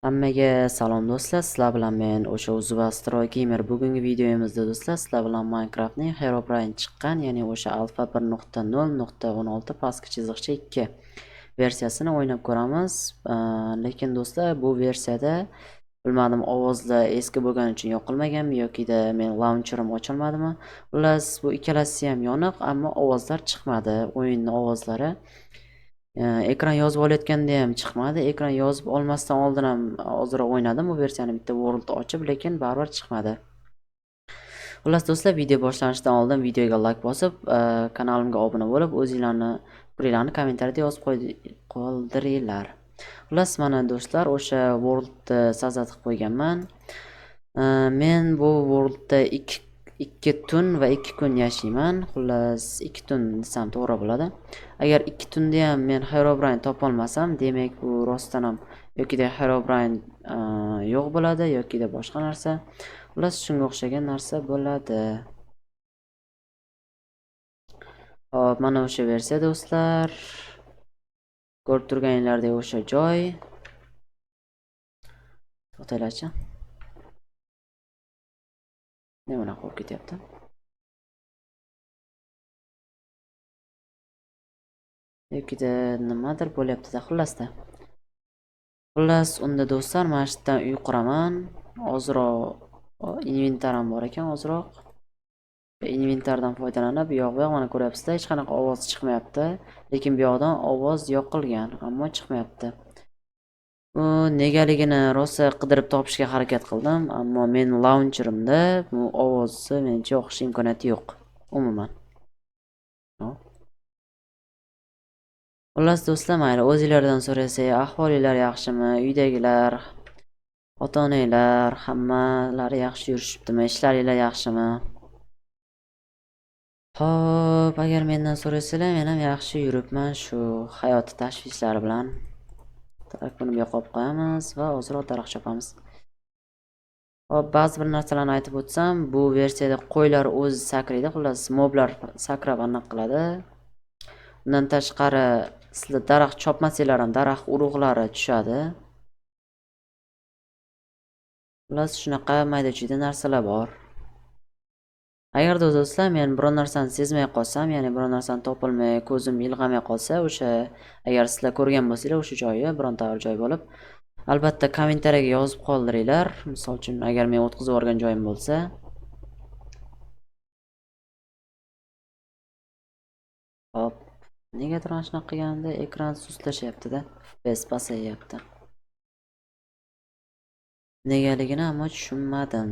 Hammaga salom do'stlar, sizlar bilan men o'sha Uzbastro Gamer. Bugungi videomizda do'stlar sizlar bilan Minecraftning Herobrine chiqqan, ya'ni o'sha alfa 1.0.16 pastki chiziqcha 2 versiyasini o'ynab ko'ramiz. Lekin do'stlar bu versiyada bilmadim, ovozlar eski bo'lgani uchun yoqilmaganmi yokida men launcherim ochilmadimi. Xullas, bu ikkalasi ham yoniq, ammo ovozlar chiqmadi. O'yinning ovozlari ekran yozib olayotganda ham chiqmadi. Ekran yozib olmasdan oldin ham ozroq o'ynadim bu versiyani bitta world ochib, lekin baribir chiqmadi. Xullas do'stlar, video boshlanishidan oldin videoga like bosib, kanalimga obuna bo'lib, o'zingizlarni fikrlaringizni kommentariyada yozib qoldiringlar. Xullas, mana do'stlar, o'sha worldni sazat qilib qo'yganman. Men bu worldda 2 tun va 2 kun yashayman. Xullas 2 tun desam to'g'ri bo'ladi. Agar 2 tunda ham men Herobrine topolmasam, demak bu rostdan ham yokida Herobrine yo'q bo'ladi yokida boshqa narsa. Xullas shunga o'xshagan narsa bo'ladi. Hop, mana o'sha versiya do'stlar. Ko'rib turganinglardek o'sha joy. To'xtanglarchi. Nima qilib ketyapti? Yokida nimadir bo'lyapti-da, xullasda. Xullas, unda do'stlar, mana shu yerdan uy quraman. Ozroq inventarim bor ekan, ozroq. Inventardan foydalanib, bu yoq mana ko'ryapsizlar, hech qanaqa ovoz chiqmayapti. Lekin bu yoqdan ovoz yoqilgan, ammo chiqmayapti. Bu negaligini rosa qidirib topishga harakat qildim, ammo men launcherimda bu ovozni mencha o'qish imkoniyati yo'q umuman. Xullas do'stlar, mayli o'zingizlardan so'rasak, ahvolilar yaxshimi, uydagilar, ota-onalar, hammalari yaxshi yurishibdimi, ishlaringlar yaxshimi? Xo'p, agar mendan so'rasanglar, men ham yaxshi yuribman shu hayot tashvishlari bilan. Buni yoqib qo'yamiz va ozroq daraxt chopamiz. Hop, ba'zi bir narsalarni aytib o'tsam, bu versiyada qo'ylar o'zi sakraydi, xullas moblar sakrab aniq qiladi. Undan tashqari, sizlar daraxt chopmasanglar ham daraxt urug'lari tushadi. Xullas shunaqa mayda-chuyda narsalar bor. Agarda do'stlar men biror narsani sezmay qolsam, ya'ni biror narsani topilmay, ko'zim ilg'amay qolsa, o'sha agar sizlar ko'rgan bo'lsanglar o'sha joyi, bironta bir joy bo'lib, albatta kommentariyaga yozib qoldiringlar. Misol uchun, agar men o'tkazib yuborgan joyim bo'lsa. Hop, negadir mana shunaqa qilganda ekran sustashyapti-da, FPS pasayapti. Negaligini ammo tushunmadim.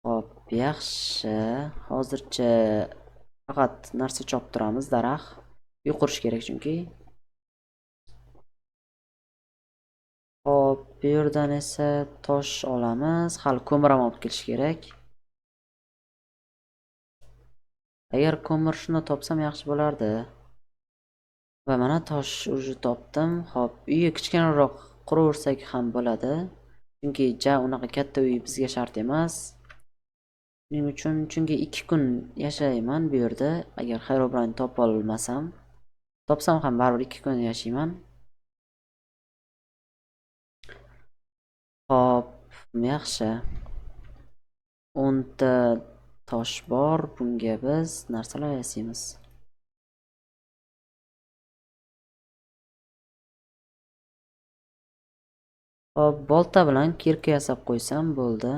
Hop, yaxshi. Hozircha faqat narsa chopib turamiz, daraxt. Uy qurish kerak chunki. Hop, bu yerdan esa tosh olamiz. Hali ko'mir ham olib kelish kerak. Agar ko'mir shuni topsam yaxshi bo'lardi. Va mana tosh уже topdim. Hop, uyga kichkinaroq quraversak ham bo'ladi. Chunki unaqa katta uy bizga shart emas. Shuning uchun, chunki 2 kun yashayman bu yerda. Agar Herobrine topa olmasam, topsam ham baribir 2 kun yashayman. Hop, yaxshi. 10 ta tosh bor. Bunga biz narsalar yasaymiz. Hop, bolta bilan kirka yasab qo'ysam bo'ldi.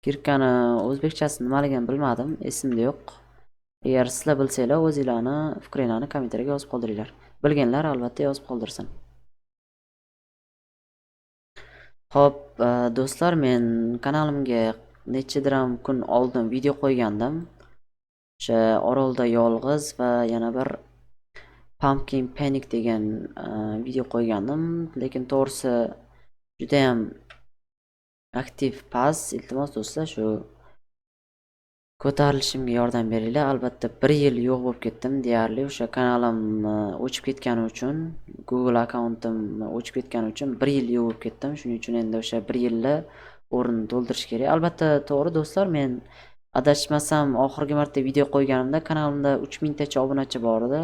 Kirkani o'zbekchasi nimaligini bilmadim, esimda yo'q. Agar sizlar bilsanglar, o'zingizlarni fikringizni kommentariyaga yozib qoldiringlar. Bilganlar albatta yozib qoldirsin. Hop, do'stlar, men kanalimga nechadir kun oldin video qo'ygandim. O'sha orolda yolg'iz va yana bir Pumpkin Panic degan video qo'ygandim, lekin to'g'risi juda ham aktiv pas. Iltimos do'stlar, shu ko'tarilishimga yordam beringlar. Albatta 1 yil yo'q bo'lib ketdim deyarli. O'sha kanalim o'chib ketgani uchun, Google akkauntim o'chib ketgani uchun 1 yil yo'q bo'lib ketdim. Shuning uchun endi o'sha 1 yilni o'rnini to'ldirish kerak. Albatta to'g'ri do'stlar, men adashmasam oxirgi marta video qo'yganimda kanalimda 3000 tacha obunachi bor edi.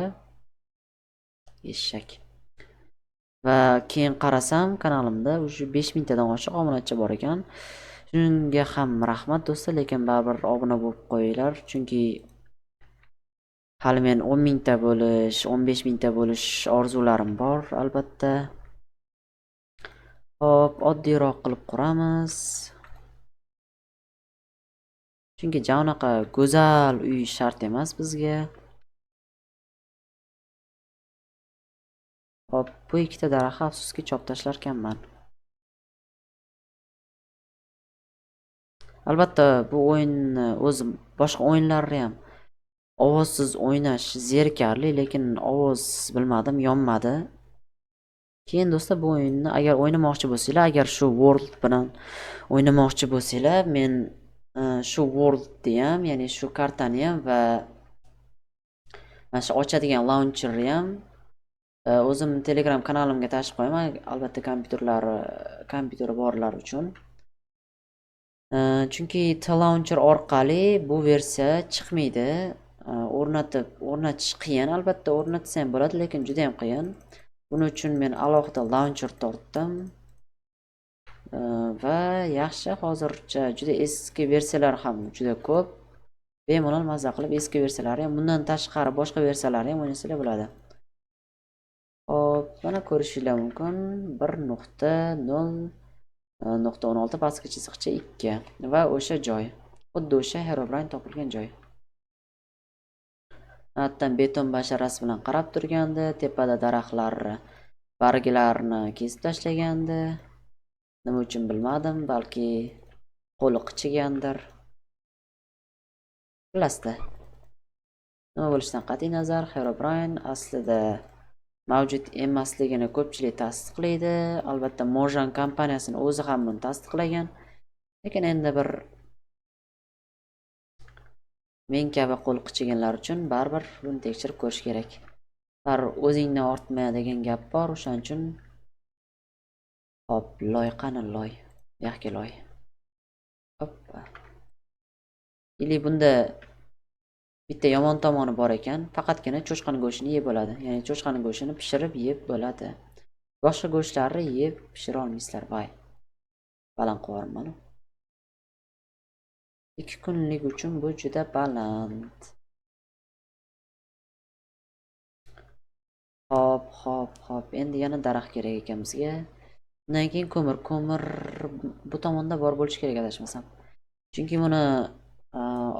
Eshak. Va keyin qarasam kanalimda уже 5000 tadan oshiq obunachi bor ekan. Shunga ham rahmat do'stlar, lekin baribir obuna bo'lib qo'yinglar, chunki hali men 10 ta bo'lish, 15 ta bo'lish orzularim bor albatta. Hop, oddiyroq qilib quramiz. Chunki janaqa go'zal uy shart emas bizga. Hop, bu ikkita daraxt afsuski chop tashlarkanman. Albatta bu o'yinni o'zi boshqa o'yinlarni ham ovozsiz o'ynash zerikarli, lekin ovoz bilmadim, yonmadi. Keyin do'stlar, bu o'yinni agar o'ynamoqchi bo'lsanglar, agar shu World bilan o'ynamoqchi bo'lsanglar, men shu Worldni ham, ya'ni shu kartani ham va mana shu ochadigan launcherni ham o'zim Telegram kanalimga tashib qo'yaman, albatta kompyuteri borlar uchun. Chunki T-launcher orqali bu versiya chiqmaydi. O'rnatish qiyin, albatta o'rnatsa ham bo'ladi, lekin juda ham qiyin. Buning uchun men alohida launcher tortdim. Va yaxshi, hozircha juda eski versiyalar ham juda ko'p. Bemalol mazza qilib eski versiyalari ham, bundan tashqari boshqa versiyalari ham o'ynasanglar bo'ladi. Hop, mana ko'rishingiz mumkin 1.0.16 pastki chiziqcha 2 va o'sha joy. Xuddi o'sha Herobrine topilgan joy. Hattan beton basharasi bilan qarab turgandi, tepada daraxtlar barglarini kesib tashlagandi. Nima uchun bilmadim, balki qo'li qichigandir. Bilasizlar. Nima bo'lishidan qat'iy nazar, Herobrine aslida mavjud emasligini ko'pchilik tasdiqlaydi. Albatta Mojang kompaniyasining o'zi ham buni tasdiqlagan. Lekin endi bir men kabi qo'l qichiganlar uchun baribir buni tekshirib ko'rish kerak. O'zingdan ortma degan gap bor, o'shaning uchun hop, loy qani loy, yaxki loy. Hoppa. Ili bunda bitta yomon tomoni bor ekan, faqatgina cho'chqaning go'shtini yeb bo'ladi. Ya'ni cho'chqaning go'shtini pishirib yeb bo'ladi. Boshqa go'shtlarni yeb pishira olmaysizlar, voy. Baland qo'yarman. 2 kunlik uchun bu juda baland. Hop. Endi yana daraxt kerak ekan bizga. Undan keyin ko'mir bu tomonda bor bo'lishi kerak adashmasam. Chunki buni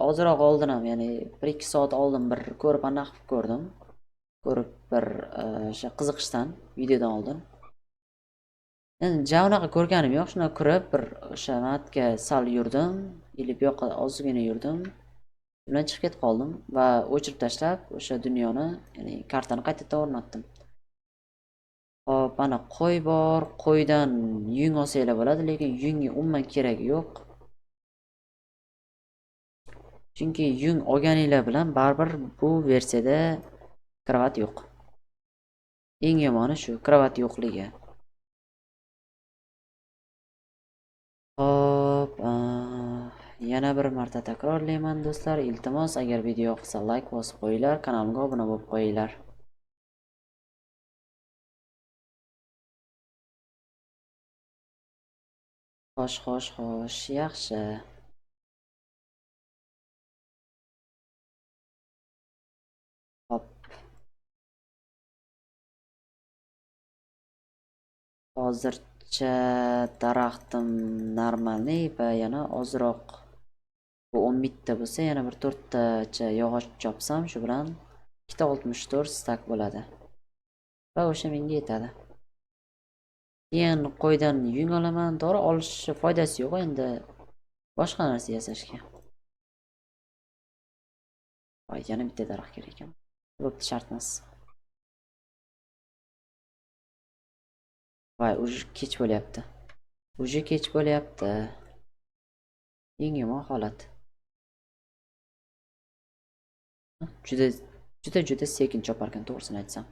ozroq oldin ham, ya'ni 1-2 soat oldin bir ko'rib aniq ko'rdim. Ko'rib bir o'sha qiziqishdan videodan oldin. Endi javnaqa ko'rganim yo'q, shuna kirib bir o'sha matga sal yurdim, ilib yoqqa ozgina yurdim. Undan chiqib ketib qoldim va o'chirib tashlab o'sha dunyoni, ya'ni kartani qaytadan o'rnatdim. Hop, ana qo'y bor, qo'ydan yung olsanglar bo'ladi, lekin yungga umuman keragi yo'q. Chunki yung olganinglar bilan baribir bu versiyada kravat yo'q. Eng yomoni shu, kravat yo'qligi. Hop, yana bir marta takrorlayman do'stlar, iltimos agar video yoqsa like bosib qo'yinglar, kanalimga obuna bo'lib qo'yinglar. Xo'sh, yaxshi. Hop. Hozircha daraxtim normalniy va yana ozroq bu 10 bitta bo'lsa, yana bir 4 tacha yog'och chopsam, shu bilan 264 stak bo'ladi. Va o'sha menga yetadi. Keyin qo'ydan yung olaman, to'g'ri olish foydasi yo'q endi boshqa narsa yasashga. Voy, yana bitta daraxt kerak ekan. Bo'pti, shart emas. Voy, уже kech bo'lyapti. Eng yomon holat. Juda sekin choparkan, to'g'risini aytsam.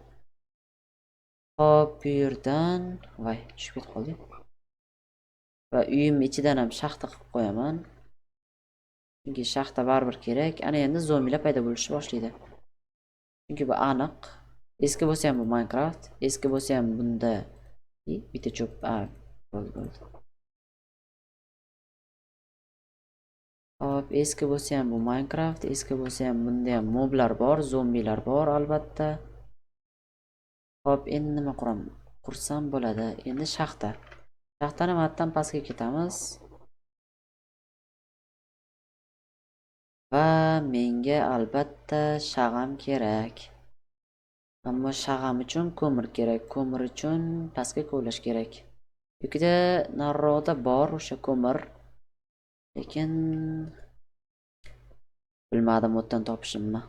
Hop, bu yerdan voy, tushib ketib qoldik. Va uyim ichidan ham shaxta qilib qo'yaman. Chunki shaxta baribir kerak. Ana endi zombilar paydo bo'lishni boshlaydi. Chunki bu aniq. Eski bo'lsa ham bu Minecraft, eski bo'lsa ham bunda Bitta cho'p. Bo'ldi. Hop, eski bo'lsa ham bu Minecraft, eski bo'lsa ham bunda ham moblar bor, zombilar bor albatta. Hop, endi nima qursam bo'ladi? Endi shaxta. Shaxtani matdan pastga ketamiz. Va menga albatta shag'am kerak. Ammo shag'am uchun ko'mir kerak. Ko'mir uchun pastga kovlash kerak. Yukida nariroqda bor o'sha ko'mir. Lekin bilmadim o'tdan topishimni.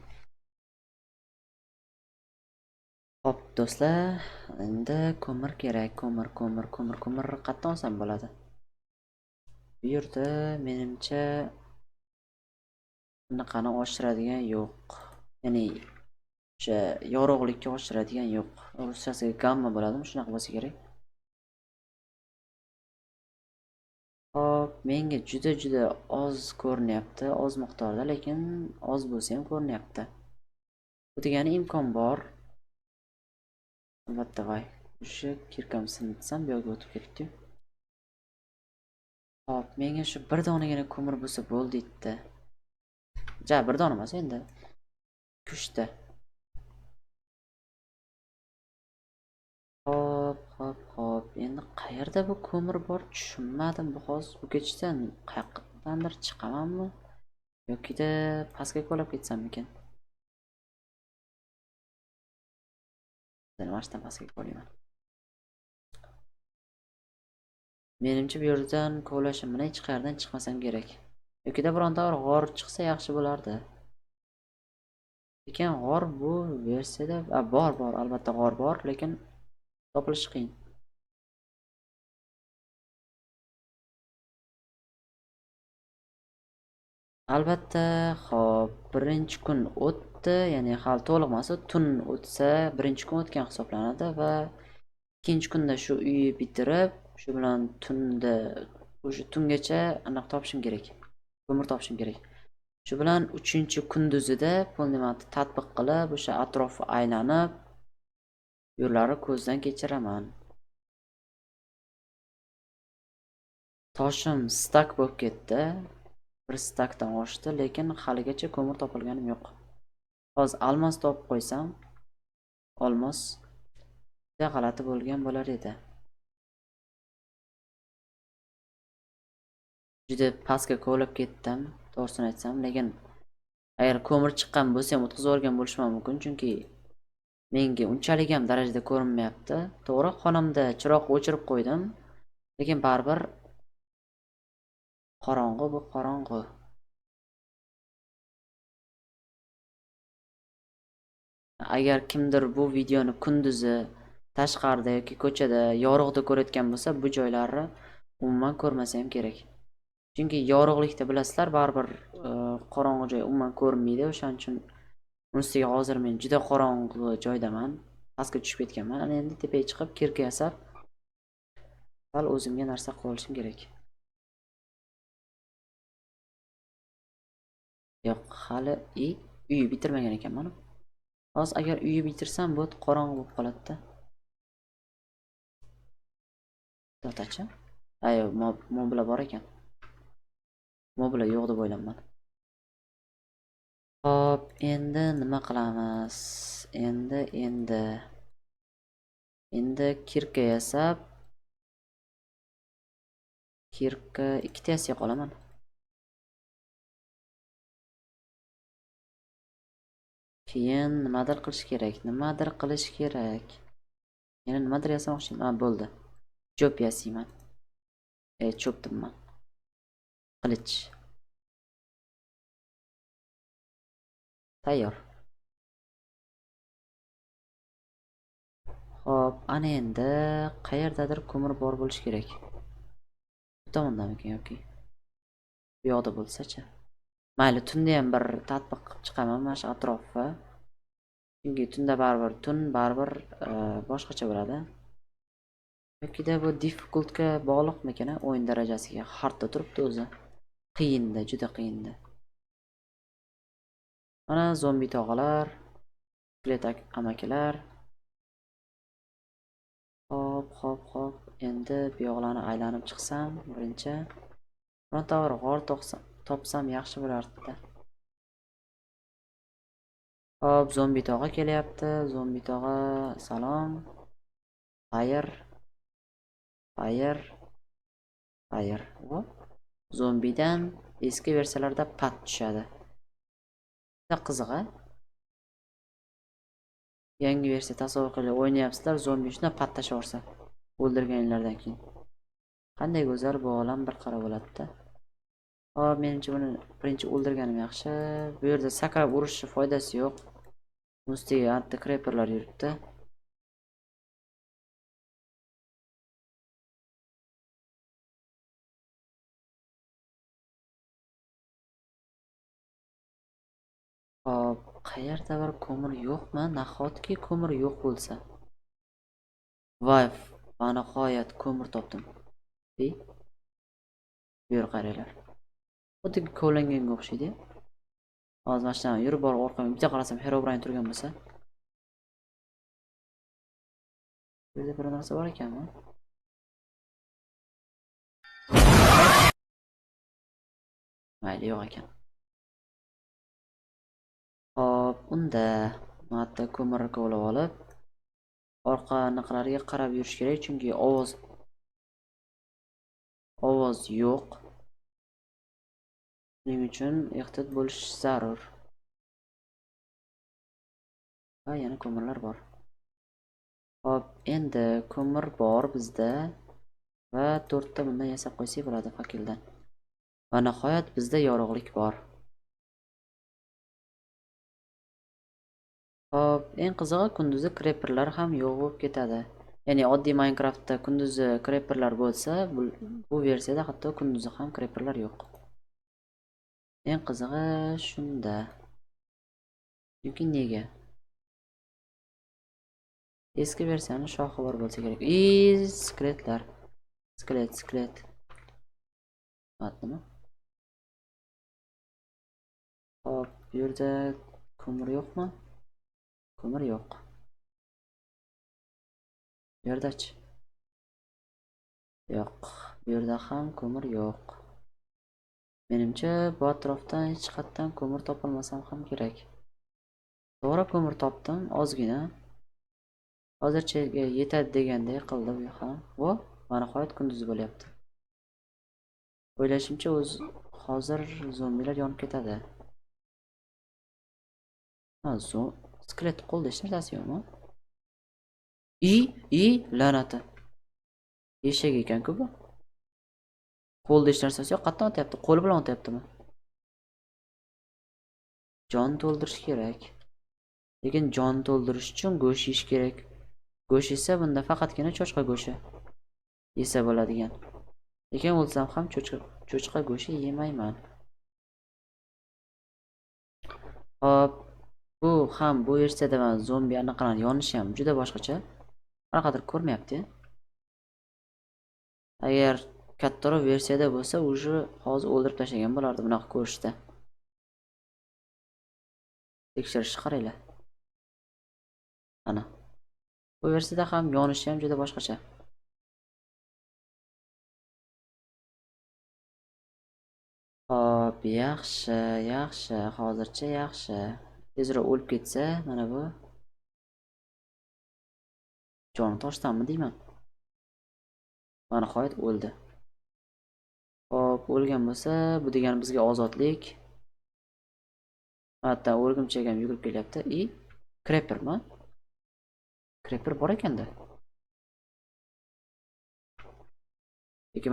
Hop do'stlar, endi ko'mir kerak. Ko'mir qayerdan olsam bo'ladi? Bu yerda menimcha bunaqani oshiradigan yo'q. Ya'ni o'sha yorug'likka oshiradigan yo'q. Ruschasiga gamma bo'ladimi? Shunaqa bo'lsa kerak. Hop, menga juda oz ko'rinyapti, oz miqdorda, lekin oz bo'lsa ham ko'rinyapti. Bu degani imkon bor. Albatta voy. O'sha kirkam sinitsam bu yoqqa o'tib ketdi. Hop, menga shu bir donagina ko'mir bo'lsa bo'ldi deydi. Ja, bir dona emas endi. 3 ta. Hop. Endi qayerda bu ko'mir bor tushunmadim. Bu hozir bu kechdan qayerdandir chiqamanmi? Yokida pastga qo'lab ketsamikin? Mana shundan pastga qo'layman. Menimcha bu yerdan kovlashim bilan hech qayerdan chiqmasam kerak. Yokida bironta g'or chiqsa yaxshi bo'lardi. Lekin g'or bu versiyada bor, albatta g'or bor, lekin topilishi qiyin. Albatta, hop, birinchi kun o'tdi, ya'ni hali to'liq emas, tun o'tsa, birinchi kun o'tgan hisoblanadi va ikkinchi kunda shu uyni bitirib, shu bilan tunda o'sha tungacha aniq topishim kerak. Ko'mir topishim kerak. Shu bilan 3-kunduzida polnimatni tatbiq qilib, o'sha atrofni aylanib, yo'llari ko'zdan kechiraman. Toshim stak bo'lib ketdi. Bir stakdan oshdi, lekin haligacha ko'mir topilganim yo'q. Hozir almos topib qo'ysam, olmos juda g'alati bo'lgan bo'lar edi. Juda pastga kovlab ketdim, to'g'risini aytsam, lekin agar ko'mir chiqqan bo'lsa ham o'tkazib yuborgan bo'lishim mumkin, chunki menga unchalik ham darajada ko'rinmayapti. To'g'ri, xonamda chiroq o'chirib qo'ydim, lekin baribir qorong'u bu qorong'u. Agar kimdir bu videoni kunduzi tashqarida yoki ko'chada yorug'da ko'rayotgan bo'lsa, bu joylarni umuman ko'rmasa ham kerak. Chunki yorug'likda bilasizlar, baribir qorong'u joy umuman ko'rinmaydi. O'shaning uchun unisiga hozir men juda qorong'u joydaman. Pastga tushib ketganman. Ana endi tepaga chiqib kirka yasab, hal o'zimga narsa qilib olishim kerak. Yo'q, hali uyni bitirmagan ekanman. Hozir agar uyni bitirsam, bu qorong'u bo'lib qoladi-da. To'xtachi. Ayo, moblar bor ekan. Moblar yo'q deb o'ylayman. Hop, endi nima qilamiz? Endi kirka yasab, kirka ikkita yasay qolaman. Keyin nimadir qilish kerak. Yana nimadir yasamoqchiman. Bo'ldi. Cho'p yasayman. Cho'p debman. Qilich. Tayyor. Hop, ana endi qayerdadir ko'mir bor bo'lish kerak. Bu tomondamikan yoki bu yoqda bo'lsa-chi? Mayli, tunda ham bir tatbiq qilib chiqaman mana shu atrofga. Chunki tunda baribir boshqacha bo'ladi. Yokida bu difficultga bog'liqmikan, o'yin darajasiga hardda turibdi o'zi. Qiyinda, juda qiyinda. Mana zombi tog'alar, skelet amakilar. Hop. endi bu yoqlarni aylanib chiqsam birinchi bironta bir g'or topsam yaxshi bo'lardi-da. Hop, zombi tog'a kelyapti. Zombi tog'a, salom. Xayr, xayr, xayr. Hop. Zombidan eski versiyalarda pat tushadi. Juda qiziq-a? Yangi versiya tasavvur qilib o'ynayapsizlar, zombi shuna pat tashaversa o'ldirganlardan keyin. Qanday go'zal bu olam bir qara bo'ladi-da. Hop, menimcha buni birinchi o'ldirganim yaxshi. Bu yerda sakrab urishni foydasi yo'q. Ustiga anti-creeperlar yuribdi. Hop, qayerda bir ko'mir yo'qmi? Nahotki ko'mir yo'q bo'lsa. Voy, nihoyat ko'mir topdim. Bu yer qaranglar. Xuddi kovlanganga o'xshaydi. Hozir mashinadan yurib borib orqamga bitta qarasam Herobrine turgan bo'lsa. Bu yerda bir narsa bor ekanmi? Mayli, yo'q ekan. Hop, unda marta ko'mir kovlab olib, orqa niqlariga qarab yurish kerak, chunki ovoz yo'q. Shuning uchun ehtiyot bo'lish zarur. Va yana ko'mirlar bor. Hop, endi ko'mir bor bizda va 4 ta bundan yasab qo'ysak bo'ladi fakildan. Va nihoyat bizda yorug'lik bor. Hop, eng qizig'i kunduzi creeperlar ham yo'q bo'lib ketadi. Ya'ni oddiy Minecraftda kunduzi creeperlar bo'lsa, bu versiyada hatto kunduzi ham creeperlar yo'q. Eng qizig'i shunda. Chunki nega? Eski versiyaning shoxi bor bo'lsa kerak. Skeletlar. Skelet. Nima? Hop, bu yerda ko'mir yo'qmi? Ko'mir yo'q. Bu yerdachi? Yo'q. Bu yerda ham ko'mir yo'q. Menimcha bu atrofdan hech qayerdan ko'mir topolmasam ham kerak. To'g'ri, ko'mir topdim, ozgina. Hozircha yetadi deganday qildi bu ham. Vo, mana nihoyat kunduz bo'lyapti. O'ylashimcha hozir zombilar yonib ketadi. Ha, skelet qo'lda hech narsasi yo'qmi? La'nati. Eshak ekan-ku bu. Qo'lda hech narsasi yo'q, qatdan otyapti? Qo'li bilan otyaptimi? Jon to'ldirish kerak. Lekin jon to'ldirish uchun go'sht yeyish kerak. Go'sht esa bunda faqatgina cho'chqa go'shti yesa bo'ladigan. Lekin o'lsam ham cho'chqa go'shti yemayman. Hop, bu versiyada mana zombi anaqalar yonishi ham juda boshqacha. Qanaqadir ko'rmayapti. Agar kattaroq versiyada bo'lsa, уже hozir o'ldirib tashlagan bo'lardi bunaqa ko'rishda. Tekshirishni qaranglar. Ana. Bu versiyada ham yonishi ham juda boshqacha. Hop, yaxshi, hozircha yaxshi. Tezroq o'lib ketsa, mana bu. Joni toshdanmi deyman. Mana nihoyat o'ldi. Hop, o'lgan bo'lsa, bu degani bizga ozodlik. Hatto o'rgimchak ham yugurib kelyapti. Creepermi? Creeper bor ekanda. Lekin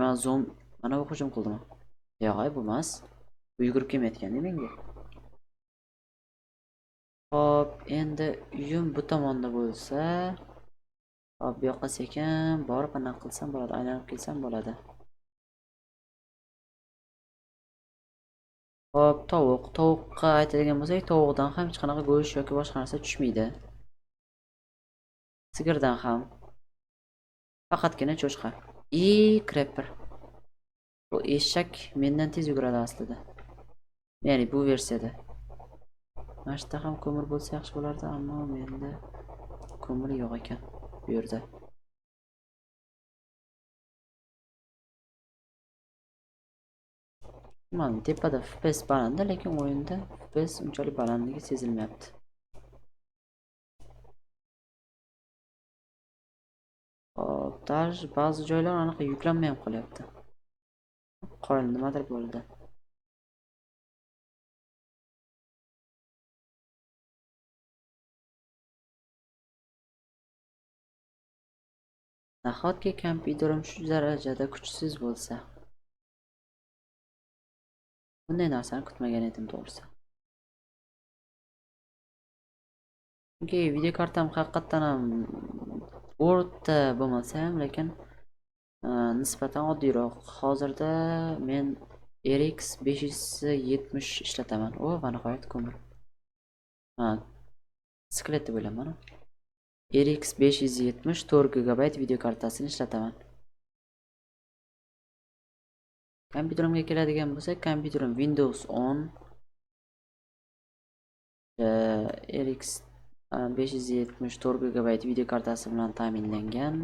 mana bu hujum qildimi? Yo'q, bu emas. Bu yugurib kelmayotganda menga. Hop, endi uyim bu tomonda bo'lsa, hop, bu yoqqa sekin borib anaqa qilsam bo'ladi, aylanib kelsam bo'ladi. Hop, tovuqqa aytadigan bo'lsak, tovuqdan ham hech qanaqa go'sht yoki boshqa narsa tushmaydi. Sigirdan ham faqatgina cho'chqa. Creeper. Bu eshak mendan tez yuguradi aslida. Ya'ni bu versiyada. Mashta ham ko'mir bo'lsa yaxshi bo'lardi, ammo menda ko'mir yo'q ekan bu yerda. Mana tepada FPS balandda, lekin o'yinda FPS unchalik balandligi sezilmayapti. Hop, даже ba'zi joylar aniq yuklanmay ham qolyapti. Qoyil nimadir bo'ldi. Nahotki kompyuterim shu darajada kuchsiz bo'lsa? Bunday narsani kutmagan edim to'g'risi. Chunki video kartam haqiqatan ham o'rta bo'lmasa ham, lekin nisbatan oddiyroq. Hozirda men RX 570 ishlataman. O, va nihoyat ko'mir. Skelet deb o'ylayman. RX 570 4 GB video kartasini ishlataman. Kompyuterimga keladigan bo'lsak, kompyuterim Windows 10 RX 570 4 GB video kartasi bilan ta'minlangan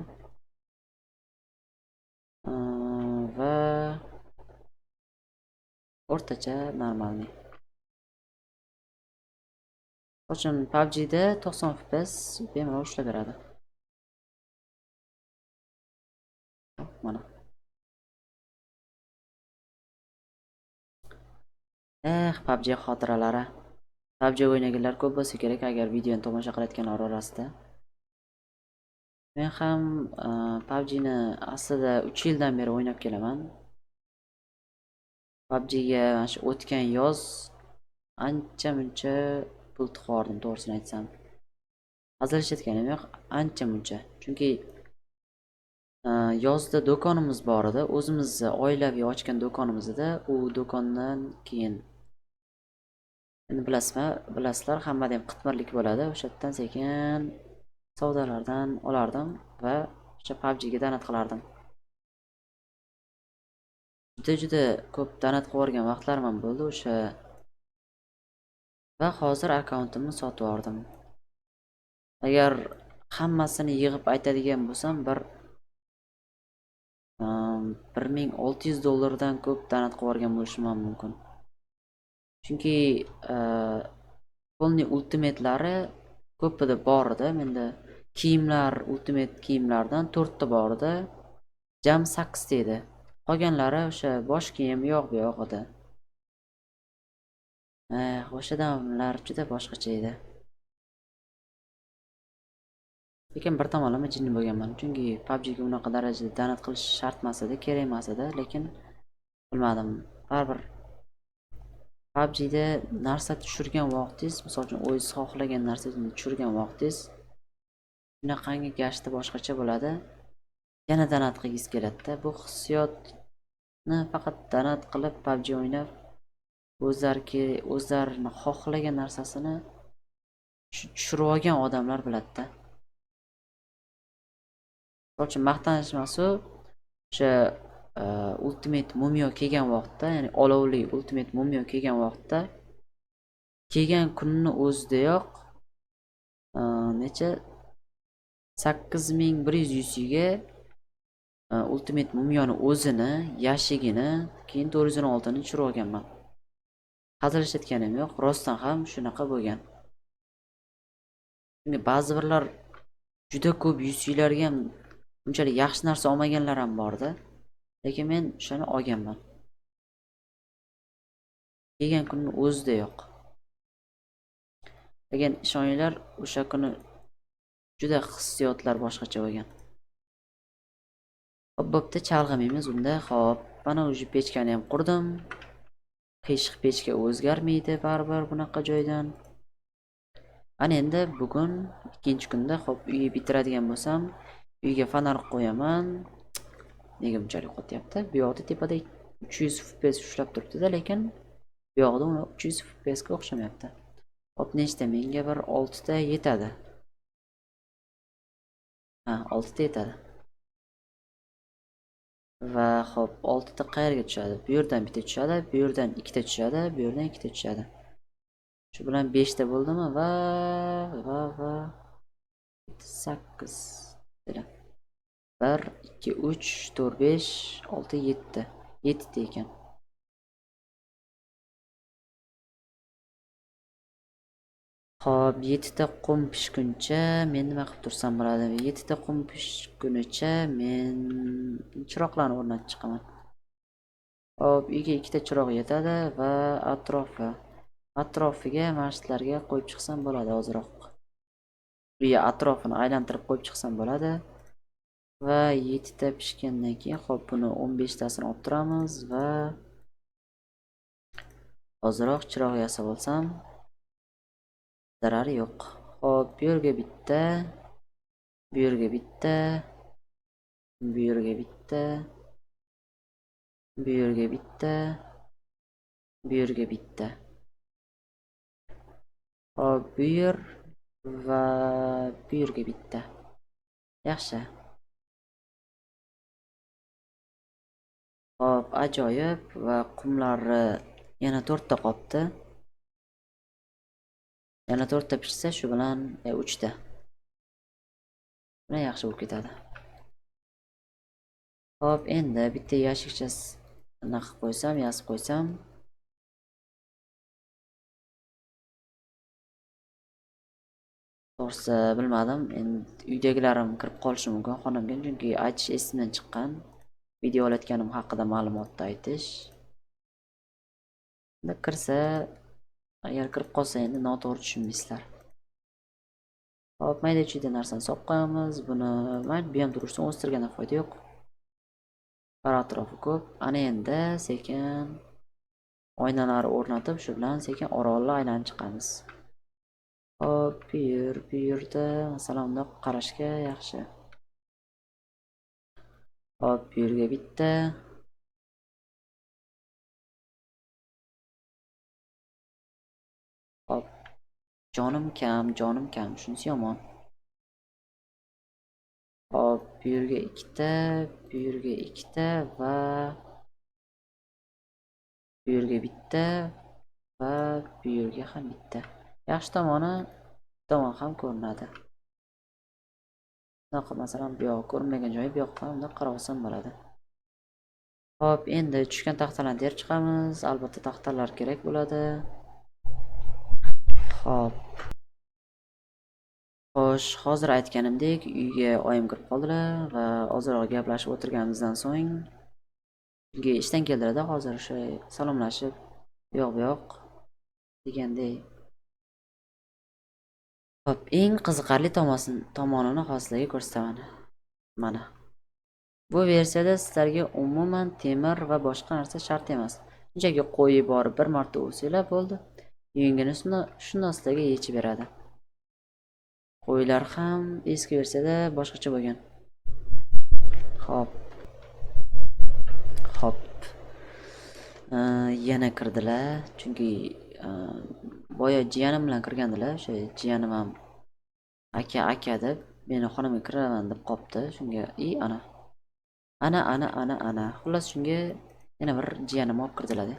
va o'rtacha normalniy. Uchun PUBG da 90 FPS bemalol ishlab beradi. Mana. PUBG xotiralari. PUBG o'ynaganlar ko'p bo'lsa kerak agar videoni tomosha qilayotganlar orasida. Men ham PUBG ni aslida 3 yildan beri o'ynab kelaman. PUBG ga mana shu o'tgan yoz ancha-muncha pul tiqordim, to'g'risini aytsam. Hazillashayotganim yo'q, ancha-muncha. Chunki yozda do'konimiz bor edi, o'zimizni oilaviy ochgan do'konimiz edi. U do'kondan keyin endi bilasizlar, hammada ham qitmirlik bo'ladi. O'sha yerdan sekin savdolardan olardim va o'sha PUBG ga donat qilardim. Juda ko'p donat qilib o'rgan vaqtlarim ham bo'ldi o'sha. Va hozir akkauntimni sotib yubordim. Agar hammasini yig'ib aytadigan bo'lsam, 1600 dollardan ko'p donat qilib o'rgan bo'lishim ham mumkin. Chunki polni ultimatlari ko'pida bor edi. Menda kiyimlar, ultimate kiyimlardan 4 ta bor edi. Jam 8 ta edi. Qolganlari o'sha bosh kiyim yo'q bu yoq edi. O'sha damlar juda boshqacha edi. Lekin bir tomonlama jinni bo'lganman. Chunki PUBG ga unaqa darajada donat qilish shart emas edi, kerak emas edi, lekin bilmadim. Baribir PUBG da narsa tushirgan vaqtingiz, misol uchun o'zingiz xohlagan narsani tushirgan vaqtingiz shunaqangi gashti boshqacha bo'ladi. Yana donat qilgingiz keladi-da. Bu hissiyotni faqat donat qilib PUBG o'ynab o'zlarini xohlagan narsasini tushirib olgan odamlar biladi-da. Misol uchun maqtanish emas u, o'sha Ultimate Mumio kelgan vaqtda, ya'ni olovli Ultimate Mumio kelgan vaqtda kelgan kunni o'zidayoq necha 8100 ga Ultimate Mumioni o'zini, yashigini, keyin 416 ni tushirib olganman. Hazillashayotganim yo'q, rostdan ham shunaqa bo'lgan. Chunki ba'zi birlar juda ko'p 100 larga ham unchalik yaxshi narsa olmaganlar ham bor-da. Lekin men shuni olganman. Kelgan kunni o'zida yo'q. Lekin ishoninglar, o'sha kuni juda hissiyotlar boshqacha bo'lgan. Bo'pti, chalg'imaymiz unda. Xo'p, mana o'sha pechkani ham qurdim. Qiyshiq pechka o'zgarmaydi baribir bunaqa joydan. Ana endi bugun ikkinchi kunda, xo'p, uyni bitiradigan bo'lsam, uyga fonar qo'yaman. Nega bunchalik qo'tyapti? Bu yoqda tepada 300 FPS ushlab turibdi-da, lekin bu yoqda 300 FPS ga o'xshamayapti. Hop, nechta? Menga bir 6 ta yetadi. 6 ta yetadi. Va hop, 6 ta qayerga tushadi? Bu yerdan bitta tushadi, bu yerdan ikkita tushadi, bu yerdan ikkita tushadi. Shu bilan 5 ta bo'ldimi? Va 8 1 2 3 4 5 6 7 ta ekan. Xo'p, 7 ta qum pishguncha men nima qilib tursam bo'ladi? 7 ta qum pishgunicha men chiroqlarni o'rnatib chiqaman. Xo'p, uyga 2 ta chiroq yetadi va atrofiga mashitlarga qo'yib chiqsam bo'ladi ozroq. Uya atrofini aylantirib qo'yib chiqsam bo'ladi. Va 7 ta pishgandan keyin xo'p buni 15 tasini olib turamiz va ozroq chiroq yasab olsam zarari yo'q. Xo'p, bu yerga bitta, bu yerga bitta, bu yerga bitta, bu yerga bitta, bu yerga bitta. Xo'p, bu yer va bu yerga bitta. Yaxshi. Xo'p, ajoyib va qumlari yana 4 ta qolibdi. Yana 4 ta pishsa, shu bilan 3 ta. Buni yaxshi bo'lib ketadi. Xo'p, endi bitta yashikcha naqib qo'ysam, yasib qo'ysam. To'g'risi bilmadim. Endi uydagilarim kirib qolishi mumkin xonamga, chunki aytish esimdan chiqqan. Video olayotganim haqida ma'lumotni aytish. Endi kirsa, agar kirib qolsa endi noto'g'ri tushunmaysizlar. Hop, mayda-chuyda narsani solib qo'yamiz. Buni mayli bu ham turishdan o'stirganda foyda yo'q. Har atrofi ko'p. Ana endi sekin oynalar o'rnatib, shu bilan sekin orolni aylanib chiqamiz. Hop, bu yerda masalan bundoq qarashga yaxshi. Hop, bu yerga bitta. Hop, jonim kam, shunisi yomon. Hop, bu yerga ikkita, bu yerga ikkita va bu yerga bitta va bu yerga ham bitta. Yaxshi tomoni tomon ham ko'rinadi. Bunaqa masalan bu yoq ko'rinmagan joyi bu yoqqa unda qarab olsam bo'ladi. Hop, endi tushgan taxtalarni terib chiqamiz. Albatta taxtalar kerak bo'ladi. Hop. Xo'sh, hozir aytganimdek, uyga oyim kirib qoldilar va ozroq gaplashib o'tirganimizdan so'ng uyga ishdan keldilar-da, hozir o'sha salomlashib, bu yoq degandek. Hop, eng qiziqarli tomonini hozirlarga ko'rsataman. Mana. Bu versiyada sizlarga umuman temir va boshqa narsa shart emas. Shunchaki qo'yib borib bir marta ursanglar bo'ldi. Uyingni shundan sizlarga yechib beradi. Qo'ylar ham eski versiyada boshqacha bo'lgan. Hop. Yana kirdilar, chunki boya jiyanim bilan kirgandilar. O'sha jiyanim ham aka deb meni xonamga kiraman deb qopti. Shunga ana. Xullas shunga yana bir jiyanim olib kirdilar-da.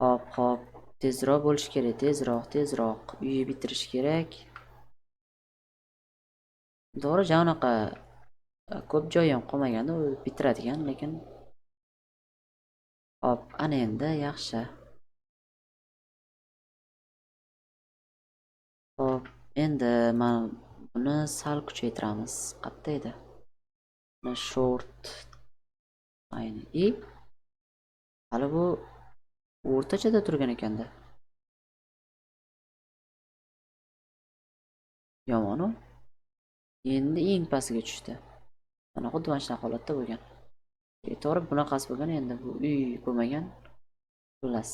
Hop. Tezroq bo'lish kerak, tezroq. Uyni bitirish kerak. To'g'ri, janaqa ko'p joyi ham qolmaganda u bitiradigan, lekin hop, ana endi yaxshi. Hop, endi mana buni sal kuchaytiramiz. Qayerda edi? Mana short. Ayni. Hali bu o'rtachada turgan ekanda. Yomon u. Endi eng pastiga tushdi. Mana xuddi mana shunaqa holatda bo'lgan. To'g'ri, bunaqasi bo'lgan, endi bu uy bo'lmagan. Xullas.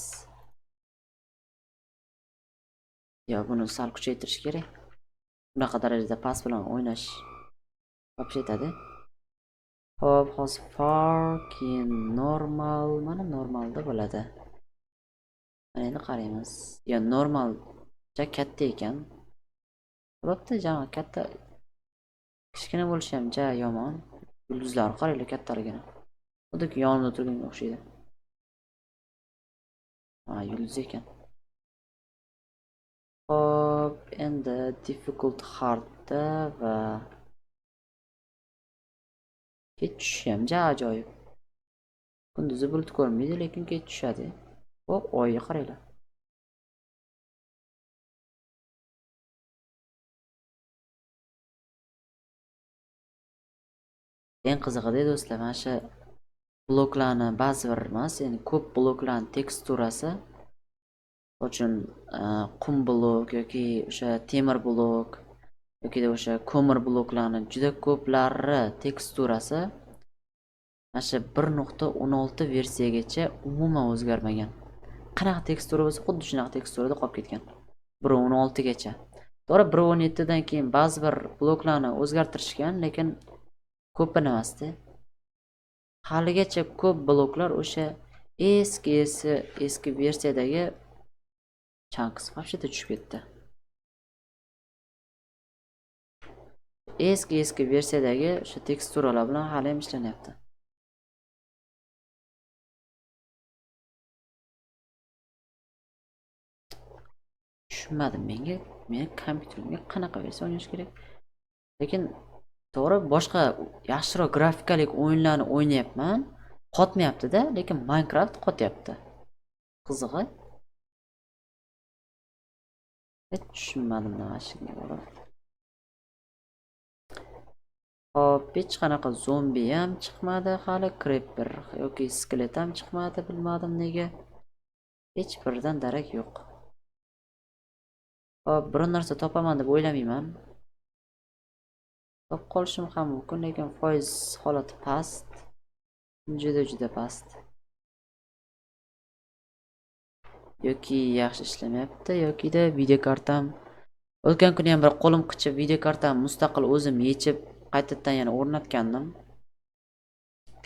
Ya buni sal kuchaytirish kerak. Bunaqa darajada past bilan o'ynash вообще etadi. Hop, hozir fucking normal, mana normalda bo'ladi. Mana endi qaraymiz. Ya normalcha katta ekan. Albatta, janob katta kichkina bo'lishi ham yomon. Yulduzlar qaranglar kattaligini. Xuddi yonida turganga o'xshaydi. Yulduz ekan. Hop, endi difficult hardda va kech tushishi ham ajoyib. Kunduzi bulut ko'rinmaydi, lekin kech tushadi. Hop, oyga qaranglar. Eng qizig'ida do'stlar, mana shu bloklarni ba'zi bir emas, ya'ni ko'p bloklarning teksturasi uchun qum blok yoki o'sha temir blok yoki o'sha ko'mir bloklarni juda ko'plari teksturasi mana shu 1.16 versiyagacha umuman o'zgarmagan. Qanaqa tekstura bo'lsa, xuddi shunaqa teksturada qolib ketgan. 1.16 gacha. To'g'ri 1.17 dan keyin ba'zi bir bloklarni o'zgartirishgan, lekin ko'pini emasdi. Haligacha ko'p bloklar o'sha eski versiyadagi chunks вообще-то tushib ketdi. Eski versiyadagi o'sha teksturalar bilan hali ham ishlanyapti. Tushunmadim meni kompyuterimga qanaqa versiya o'ynash kerak. Lekin to'g'ri boshqa yaxshiroq grafikalik o'yinlarni o'ynayapman. Qotmayapti-da, lekin Minecraft qotyapti. Qizig'i. Tushunmadim nima ishga borib. Hop, hech qanaqa zombi ham chiqmadi, hali creeper yoki skelet ham chiqmadi, bilmadim nega. Hech biridan darak yo'q. Hop, bir narsa topaman deb o'ylamayman. Top qolishim ham mumkin, lekin foiz holati past. Juda past. Yoki yaxshi ishlamayapti, yoki-da video kartam. O'tgan kuni ham bir qo'lim qichib video kartamni mustaqil o'zim yechib, qaytadan yana o'rnatgandim.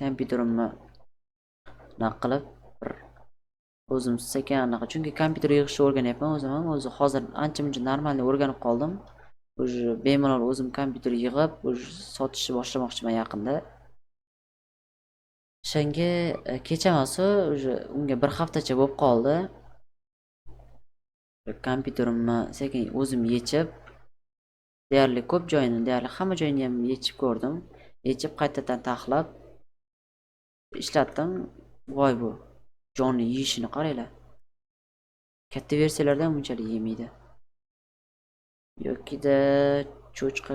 Kompyuterimni naqilib bir o'zim sekin anaqa, chunki kompyuter yig'ishni o'rganyapman o'zim ham. O'zi hozir ancha-muncha normalniy o'rganib qoldim. O'zi bemalol o'zim kompyuter yig'ib, o'zi sotishni boshlamoqchiman yaqinda. O'shanga kecha emas, unga bir haftacha bo'lib qoldi. Kompyuterimni sekin o'zim yechib, deyarli ko'p joyini, deyarli hamma joyini ham yechib ko'rdim. Yechib qaytadan taxlab ishlatdim. Voy bu jonni yeyishini qaranglar. Katta versiyalarda ham bunchalik yemaydi. Yoki-da cho'chqa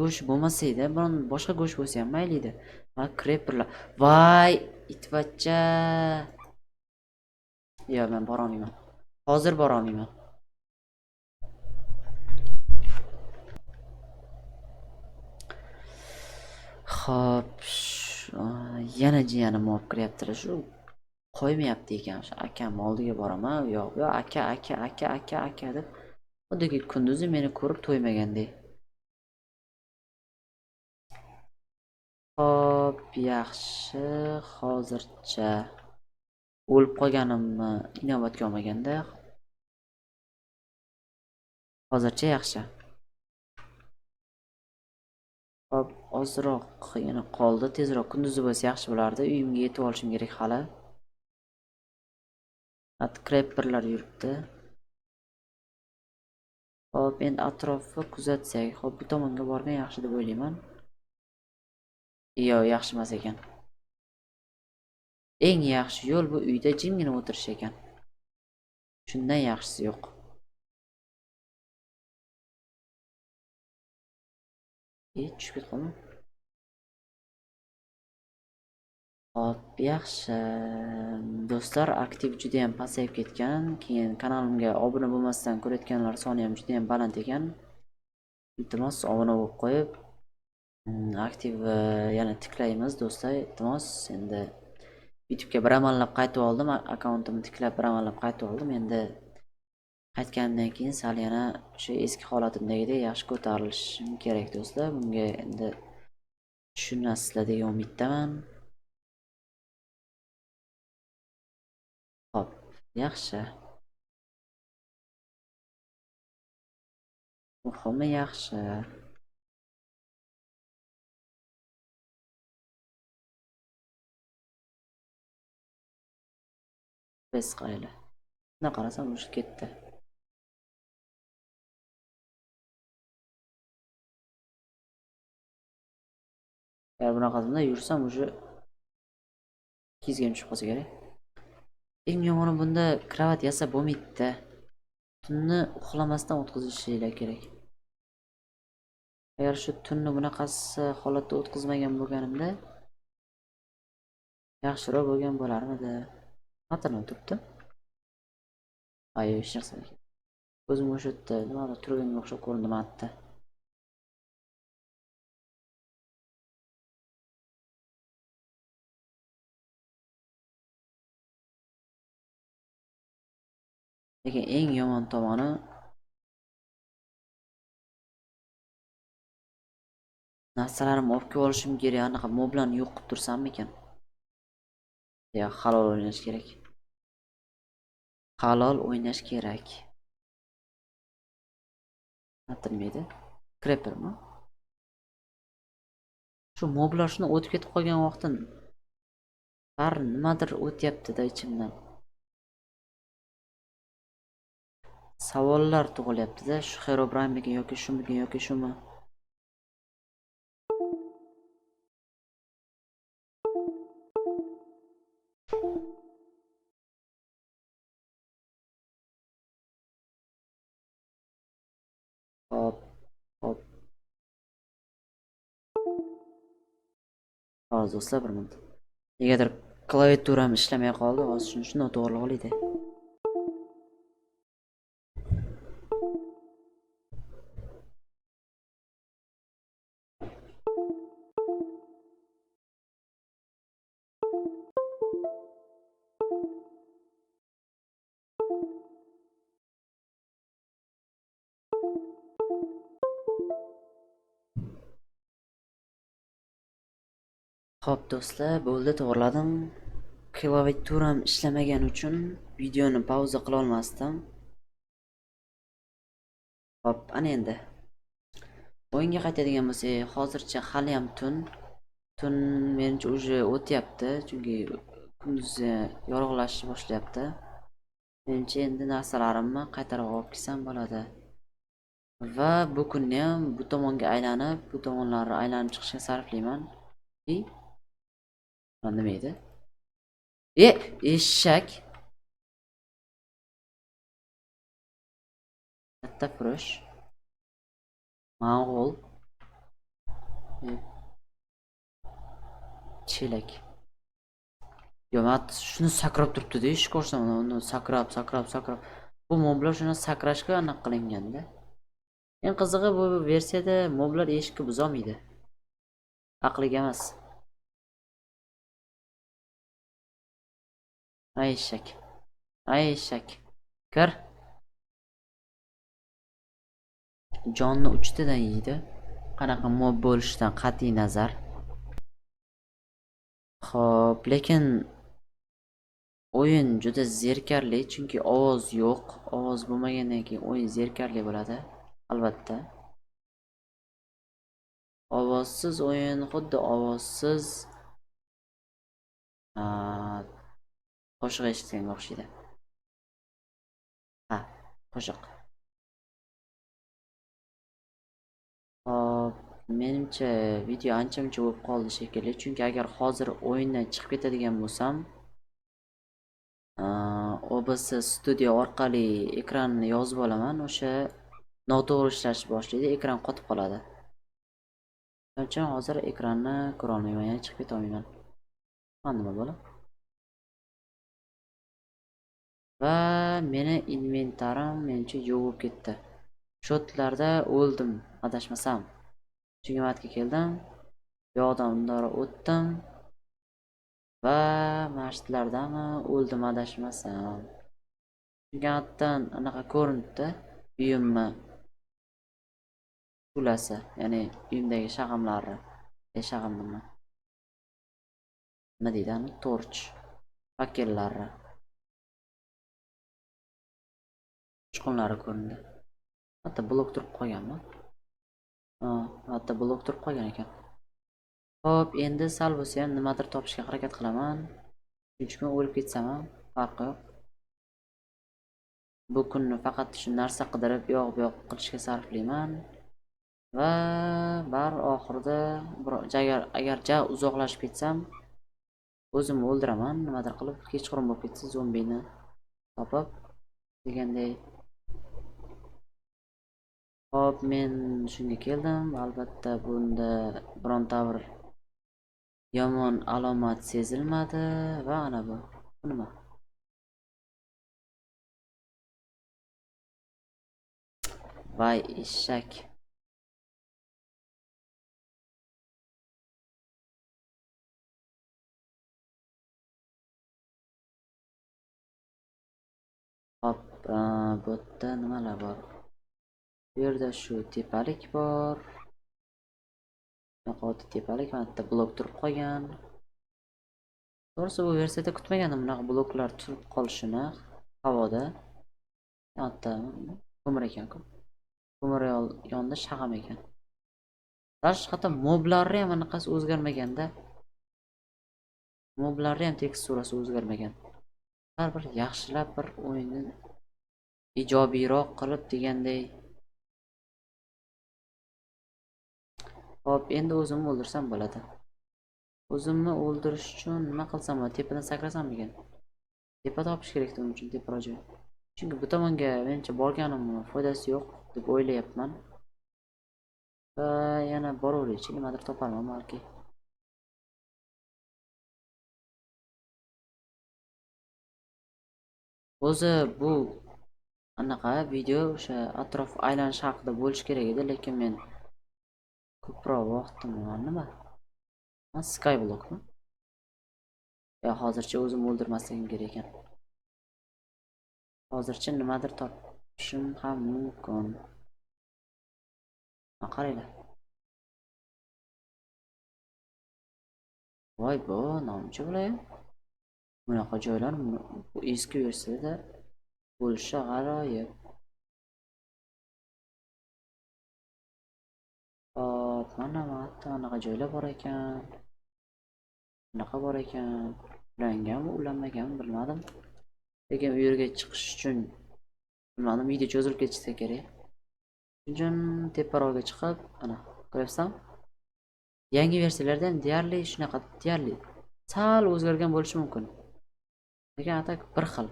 go'shti bo'lmasa edi, biron boshqa go'sht bo'lsa ham mayli edi. Va creeperlar. Voy, itvachcha. Yo'q, men bora olmayman. Hozir bora olmayman. Xo'p, yana jiyanim olib kiryaptilar. Shu qo'ymayapti ekan. Shu akam oldiga boraman. Yo'q, aka deb. Xuddiki kunduzi meni ko'rib to'ymagandek. Xo'p, yaxshi. Hozircha o'lib qolganimni inobatga olmaganda. Hozircha yaxshi. Hop, ozroq yana qoldi. Tezroq kunduzi bo'lsa yaxshi bo'lardi. Uyimga yetib olishim kerak hali. Creeperlar yuribdi. Hop, endi atrofni kuzatsak. Hop, bu tomonga borgan yaxshi deb o'ylayman. Yo'q, yaxshi emas ekan. Eng yaxshi yo'l bu uyda jimgina o'tirish ekan. Shundan yaxshisi yo'q. Tushib ketdimmi? Hop, yaxshi. Do'stlar, aktiv juda ham pasayib ketgan. Keyin kanalimga obuna bo'lmasdan ko'rayotganlar soni ham juda ham baland ekan. Iltimos obuna bo'lib qo'yib, aktiv yana tiklaymiz do'stlar. Iltimos, endi YouTube'ga bir amallab qaytib oldim, akkauntimni tiklab bir amallab qaytib oldim. Endi qaytgandan keyin sal yana o'sha eski holatimdagidek yaxshi ko'tarilishim kerak do'stlar. Bunga endi tushunasizlar degan umiddaman. Hop, yaxshi. Muhimi yaxshi. Biz qaraylar. Buna qarasam urush ketdi. Agar bunaqasida yursam уже kizgan tushib qolsa kerak. Eng yomoni bunda kravat yasab bo'lmaydi-da. Tunni uxlamasdan o'tkazishinglar kerak. Agar shu tunni bunaqasi holatda o'tkazmagan bo'lganimda yaxshiroq bo'lgan bo'larmidi. Xotinim turibdi. Ayo, hech narsa ekan. Ko'zim o'sha yerda nimadir turganga o'xshab ko'rindi matda. Lekin eng yomon tomoni narsalarimni olib kelib olishim kerak. Anaqa moblarni yo'q qilib tursammikan? Ya halol o'ynash kerak. Halol o'ynash kerak. Atilmaydi. Creepermi? Shu moblar shuni o'tib ketib qolgan vaqtdan har nimadir o'tyapti-da ichimdan. Savollar tug'ilyapti-da, shu Herobrine yoki shumikin yoki shumi. Hop, hop. Hozir do'stlar bir minut. Negadir klaviaturam ishlamay qoldi. Hozir shuni to'g'rilab olaydi. Xo'p do'stlar, bo'ldi, to'g'riladim. Klaviaturam ishlamagani uchun videoni pauza qila olmasdim. Xo'p, ana endi o'yinga qaytadigan bo'lsak, hozircha hali ham tun menimcha уже o'tyapti, chunki kunduz yorug'lashishni boshlayapti. Menimcha endi narsalarimni qaytarib olib kelsam bo'ladi. Va bu kunni ham bu tomonga aylanib, bu tomonlarni aylanib chiqishga sarflayman. Nima edi? Eshak. Katta furush. Ma'g'ul. Chelak. Yo, men shuni sakrab turibdi-da, ish ko'rsam, uni sakrab. Bu moblar shuni sakrashga aniq qilinganda. Eng qizig'i bu versiyada moblar eshikni buzolmaydi. Aqliga emas. Ay eshak. Kir. Jonni uchtadan yeydi. Qanaqa mob bo'lishidan qat'iy nazar. Xo'p, lekin o'yin juda zerikarli, chunki ovoz yo'q. Ovoz bo'lmagandan keyin o'yin zerikarli bo'ladi, albatta. Ovozsiz o'yin xuddi ovozsiz qo'shiq eshitganga o'xshaydi. Ha, qo'shiq. Hop, menimcha video ancha-muncha bo'lib qoldi shekilli, chunki agar hozir o'yindan chiqib ketadigan bo'lsam, OBS Studio orqali ekranni yozib olaman, o'sha noto'g'ri ishlash boshlaydi, ekran qotib qoladi. Shuning uchun hozir ekranni ko'ra olmayman, ya'ni chiqib keta olmayman. Mana nima bo'ldi? Va meni inventarim menimcha yo'q bo'lib ketdi. Shotlarda o'ldim, adashmasam. Chunki matga keldim. Bu yoqdan undora o'tdim. Va masjidlardami o'ldim, adashmasam. Chunki hattan anaqa ko'rinibdi, uyimni kulasi, ya'ni uyimdagi shag'amlari, shag'am nima? Nima deydi ani? Torch, fakellari, chiqinlari ko'rindi. Hatto blok turib qolganmi? Hatto blok turib qolgan ekan. Xo'p, endi sal bo'lsa ham nimadir topishga harakat qilaman. Chunki men o'lib ketsam ham farqi yo'q. Bu kunni faqat shu narsa qidirib, bu yoq qilishga sarflayman. Va bar oxirida agar uzoqlashib ketsam, o'zimni o'ldiraman, nimadir qilib, kechqurun bo'lib ketsa zombini topib deganday. Hop, men shunga keldim. Albatta bunda bironta bir yomon alomat sezilmadi va ana bu nima? Voy eshak. Hop, bu yerda nimalar bor? Bu yerda shu tepalik bor. Yoqoti tepalik mana bitta blok turib qolgan. To'g'risi bu versiyada kutmagandim bunaqa bloklar turib qolishini havoda. Yoqda ko'mir ekan-ku. Ko'mir yonida shag'am ekan. Darsh hatto moblarni ham anaqasi o'zgarmaganda. Moblarni ham teksturasi o'zgarmagan. Har bir yaxshilab bir o'yinni ijobiyroq qilib deganday. Hop, endi o'zimni o'ldirsam bo'ladi. O'zimni o'ldirish uchun nima qilsam bo'ladi? Tepadan sakrasammikan? Tepa topish kerak uning uchun, teparoq joy. Chunki bu tomonga menimcha borganimni foydasi yo'q deb o'ylayapman. Va yana boraveraychi, nimadir toparman balki. O'zi bu anaqa video o'sha atrof aylanish haqida bo'lish kerak edi, lekin men ko'proq vaqtimni nima? Skyblockmi? Ya hozircha o'zimni o'ldirmasligim kerak ekan. Hozircha nimadir topishim ham mumkin. Qaranglar. Voy bu nomcha bo'layam. Bunaqa joylar bu eski versiyada bo'lishi g'aroyib. Hop, mana anaqa joylar bor ekan. Bunaqa bor ekan. Ulanganmi, ulanmaganmi bilmadim. Lekin u yerga chiqish uchun bilmadim, video cho'zilib ketsa kerak. Uchun teparoqga chiqib, ana, ko'ryapsan? Yangi versiyalarda ham deyarli shunaqa, deyarli sal o'zgargan bo'lishi mumkin. Lekin atak bir xil.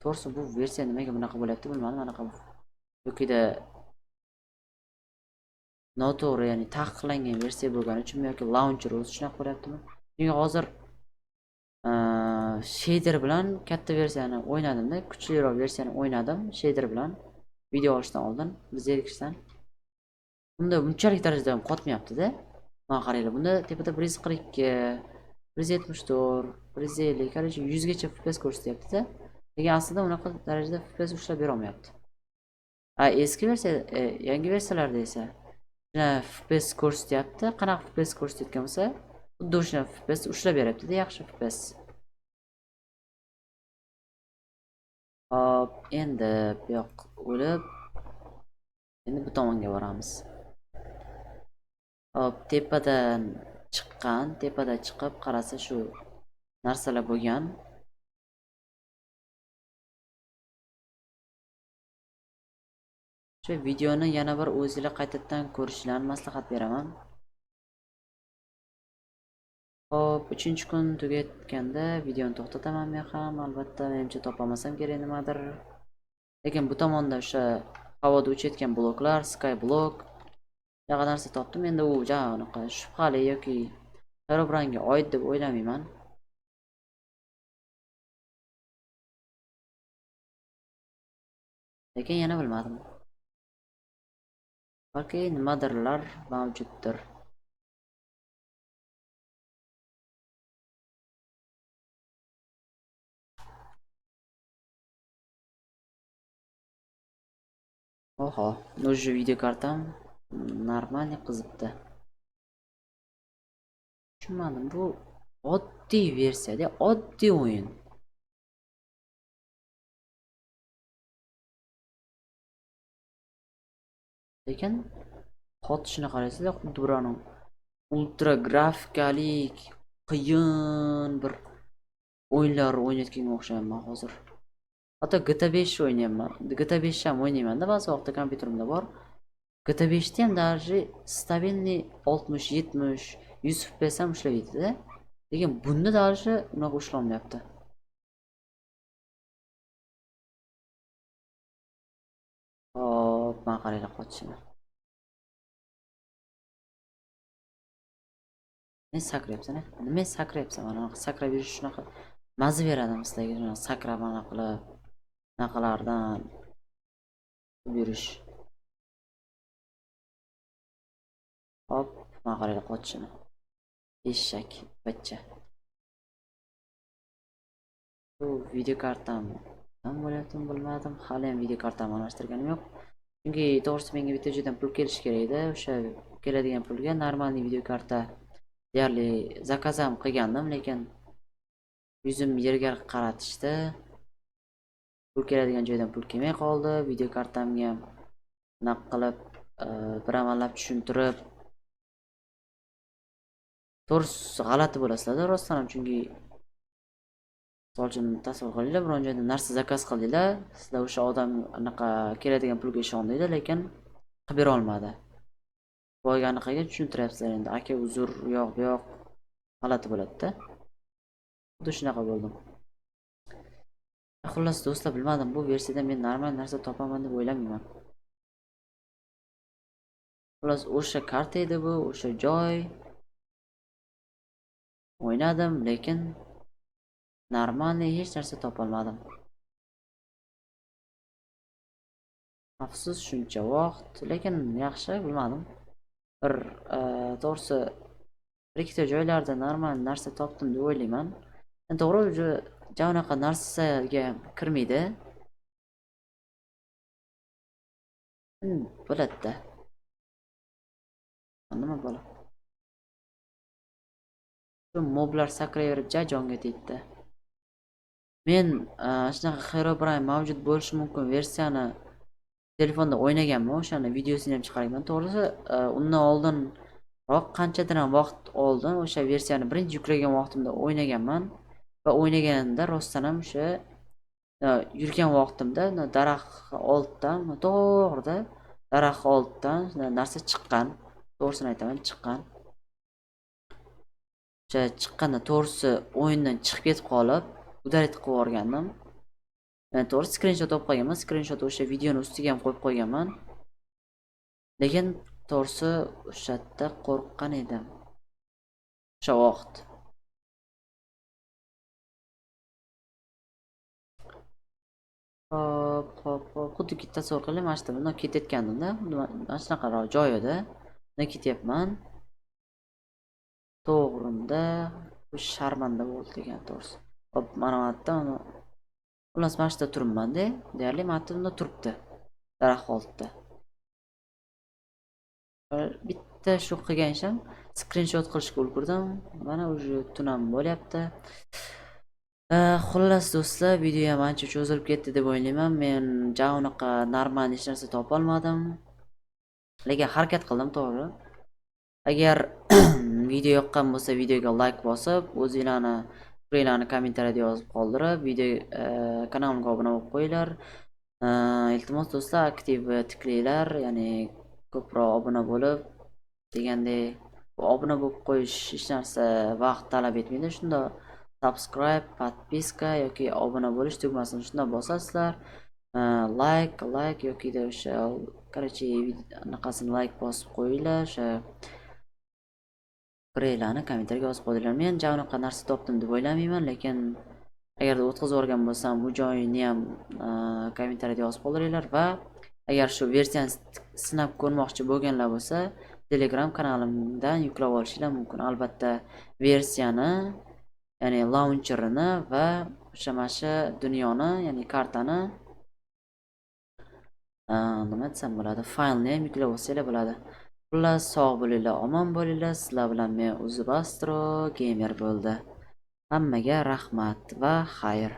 To'g'risi bu versiya nimaga bunaqa bo'lyapti bilmadim, anaqa yokida noto'g'ri, ya'ni taqiqlangan versiya bo'lgani uchunmi yoki launcher o'zi shunaqa bo'lyaptimi? Chunki hozir shader bilan katta versiyani o'ynadimda, kuchliroq versiyani o'ynadim shader bilan video olishdan oldin, zerikishdan. Bunda bunchalik darajada ham qotmayapti-da. Mana qaranglar, bunda tepada 142, 174, 150, короче 100 gacha FPS ko'rsatyapti-da. Lekin aslida unaqa darajada FPS ushlab bera olmayapti. Eski versiya, yangi versiyalarda esa shuna FPS ko'rsatyapti. Qanaqa FPS ko'rsatayotgan bo'lsa, xuddi o'sha FPS ushlab beryapti-da, yaxshi FPS. Hop, endi bu yoq o'lib, endi bu tomonga boramiz. Hop, tepadan tepada chiqib qarasa shu narsalar bo'lgan. Shu videoni yana bir o'zingizlar qaytadan ko'rishlarini maslahat beraman. Hop, 3-kun tugatganda videoni to'xtataman men ham, albatta menimcha topamasam kerak nimadir. Lekin bu tomonda o'sha havoda uchayotgan bloklar, skyblock degan narsa topdim. Endi u anaqa shubhali yoki Herobrine oid deb o'ylamayman. Lekin yana bilmadim. Balki nimadirlar mavjuddir. Oho, уже videokartam normalniy qizibdi. Tushunmadim, bu oddiy versiyada, oddiy o'yin. Lekin qotishini qaraysizlar, xuddi birovning ultra grafikalik qiyin bir o'yinlar o'ynayotganga o'xshayapman hozir. Hatto GTA 5 o'ynayapman. GTA 5 ham o'ynayman-da, ba'zi vaqtda kompyuterimda bor. GTA 5 da ham даже stabilniy 60, 70, 100 FPS ham ushlaydi-da. Lekin bunda даже unaqa ushlolmayapti. Hop. mana qaranglar qochishini. Men sakrayapsan, nima sakrayapsan? Mana sakrab yurish shunaqa maza beradimi sizlarga? Mana sakrab mana qilib, bunaqalardan yurish. Hop, mana qaranglar qochishini. Eshak, bachcha. Bu video kartam nima bo'layaptimi bilmadim. Hali ham video kartamni almashtirganim yo'q. Chunki to'g'risi menga bitta joydan pul kelishi kerak edi. O'sha keladigan pulga normalniy video karta deyarli zakaz ham qilgandim, lekin yuzim yerga qaratishdi. Pul keladigan joydan pul kelmay qoldi. Video kartamga bunaqa qilib bir amallab tushuntirib to'g'risi g'alati bo'lasizlar rostdan ham, chunki Solchun tasavvur qilinglar, biron joydan narsa zakaz qildinglar, sizlar o'sha odam anaqa keladigan pulga ishondinglar, lekin qilib bera olmadi. Bo'lganiga tushuntiryapsizlar endi. Aka uzr, u yoq bu yoq g'alati bo'ladi-da. Xuddi shunaqa bo'ldim. Xullas do'stlar, bilmadim, bu versiyada men normal narsa topaman deb o'ylamayman. Xullas o'sha karta edi bu, o'sha joy. O'ynadim, lekin normalniy hech narsa topolmadim. Afsus shuncha vaqt, lekin yaxshi, bilmadim. Bir to'g'risi bir ikkita joylarda normal narsa topdim deb o'ylayman. To'g'ri, unaqa narsaga kirmaydi. Bo'ladi-da. Nima bo'ladi? Shu moblar sakrayverib jonga tegdi. Men shunaqa Herobrine mavjud bo'lishi mumkin versiyani telefonda o'ynaganman, o'shani videosini ham chiqarganman. To'g'risi, undan oldin qanchadir ham vaqt oldin o'sha versiyani birinchi yuklagan vaqtimda o'ynaganman va o'ynaganimda rostdan ham o'sha yurgan vaqtimda daraxt oldidan, to'g'rida daraxt oldidan narsa chiqqan. To'g'risini aytaman, chiqqan. O'sha chiqqanda to'g'risi o'yindan chiqib ketib qolib, udarit qilib yuborgandim. Men to'g'ri skrinshot olib qo'yganman. Skrinshot o'sha videoni ustiga ham qo'yib qo'yganman. Lekin to'g'risi o'sha yerda qo'rqqan edim. O'sha vaqt. Hop, xuddi tasavvur qiling, mana shu bundan ketayotgandim-da. Mana shunaqa joy edi. Men ketyapman. To'g'rimda bu sharmanda bo'ldi degan to'g'risi. Hop, mana bu yerda xullas mana shu yerda turibman-da. Deyarli mana bu yerda turibdi. Daraxt oldida. Bitta shu qilgan ishim skrinshot qilishga ulgurdim. Mana уже tunam bo'lyapti. Xullas do'stlar, video ham ancha cho'zilib ketdi deb o'ylayman. Men unaqa normal hech narsa topa olmadim. Lekin harakat qildim, to'g'ri. Agar video yoqqan bo'lsa, videoga like bosib, o'zingizlarni fikrlaringizni kommentariyada yozib qoldirib, video kanalimga obuna bo'lib qo'yinglar. Iltimos do'stlar, aktiv tiklanglar, ya'ni ko'proq obuna bo'lib, degandek, obuna bo'lib qo'yish hech narsa vaqt talab etmaydi. Shunda subscribe, podpiska yoki obuna bo'lish tugmasini shunda bosasizlar. Like yoki da o'sha короче anaqasini like bosib qo'yinglar. O'sha fikrlaringizni kommentariyaga yozib qo'yinglar. Men unaqa narsa topdim deb o'ylamayman, lekin agarda o'tkazib o'rgan bo'lsam, bu joyini ham kommentariyada yozib qoldiringlar va agar shu versiyani sinab ko'rmoqchi bo'lganlar bo'lsa, Telegram kanalimdan yuklab olishinglar mumkin. Albatta, versiyani, ya'ni launcherini va o'sha mana dunyoni, ya'ni kartani nima desam bo'ladi, faylni ham yuklab olsanglar bo'ladi. Xullas, sog' bo'linglar, omon bo'linglar. Sizlar bilan men Uzubastro gamer bo'ldi. Hammaga rahmat va xayr.